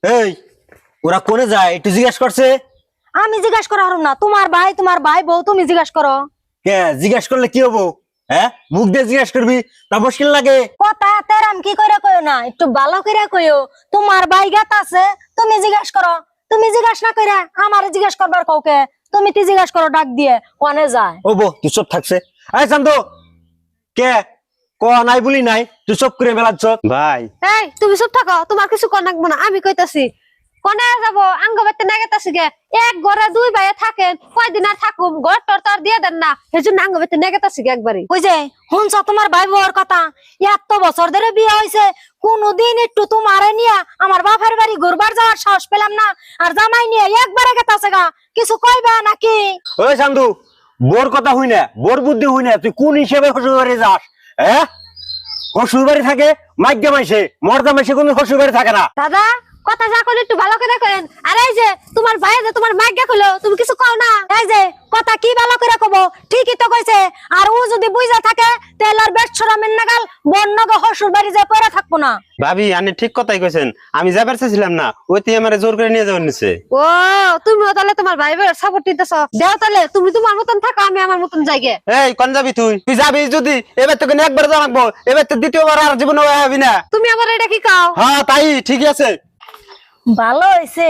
এই ওরা কোনে যায় একটু জিজ্ঞাসা করছে? আমি জিজ্ঞাসা করা হারুম না, তোমার ভাই বউ তুমি জিজ্ঞাসা করো। কে জিজ্ঞাসা করলে কি হবো? হ্যাঁ, মুখ দিয়ে জিজ্ঞাসা করবি তা মুশকিল লাগে। কথা তেরাম কি করে কইও না, একটু ভালো করে কইও। তোমার ভাই গাত আছে, তুমি জিজ্ঞাসা করো। তুমি জিজ্ঞাসা না কইরা আমার জিজ্ঞাসা করবার কাউকে তুমি তি জিজ্ঞাসা করো ডাক দিয়ে কোনে যায়। ও বো তুই চুপ থাকছে। এই শান্ত, কে ক নাই বলি নাই, তুই চুপ করে বেলাচ্ছ। ভাই এই তুমি চুপ থাকো, তোমার কিছু কর নাকবো না, আমি কইতাছি। কোনে যাবো আঙ্গ বেতে নেগেতাছি গে। এক ঘরে দুই ভাইয়ে থাকেন, কয়দিন আর থাকুম, ঘর টর তার দিয়ে দেন না, সেজন্য আঙ্গ বেতে নেগেতাছি গে একবারই। ওই যে শুনছ তোমার ভাই বউর কথা, এত বছর ধরে বিয়ে হয়েছে, কোনদিন একটু তোমারে নিয়ে আমার বাপের বাড়ি ঘুরবার যাওয়ার সাহস পেলাম না, আর জামাই নিয়ে একবারে গেতাছে গা। কিছু কইবা নাকি? ওই শান্তু, বোর কথা হই না, বোর বুদ্ধি হই না, তুই কোন হিসেবে শ্বশুর বাড়ি যাস? হ্যাঁ, শ্বশুর বাড়ি থাকে মাইগ্যা মাইসে, মর্দা মাইসে কোন শ্বশুর বাড়ি থাকে না। দাদা কথা যা কইলে একটু ভালো করে করেন। আর এই যে তোমার ভাই যে তোমার মাইগ্যা কইলো, তুমি কিছু কও না। এই যে কথা কি ভালো করে কব, ঠিকই তো কইছে। আর ও যদি বুঝা থাকে তাহলে আর বেশ ছড়ামেন নাগাল বন্নগ শ্বশুর বাড়ি যায় পড়ে থাকবো না। ভাবি আপনি ঠিক কথাই কইছেন, আমি যাবার চাইছিলাম না, ওই তুই আমারে জোর করে নিয়ে যাওয়ার নিছে। ও তুমিও তাহলে তোমার ভাই বোনের সাপোর্ট দিতেছ। দেও তাহলে তুমি তোমার মতন থাকো, আমি আমার মতন যাইগে। এই কোন যাবি তুই? তুই যাবি যদি এবার তোকে একবার জানাবো, এবার তো দ্বিতীয়বার আর জীবনে হবি না। তুমি আবার এটা কি কাও? হ্যাঁ তাই ঠিকই আছে। ভালো হয়েছে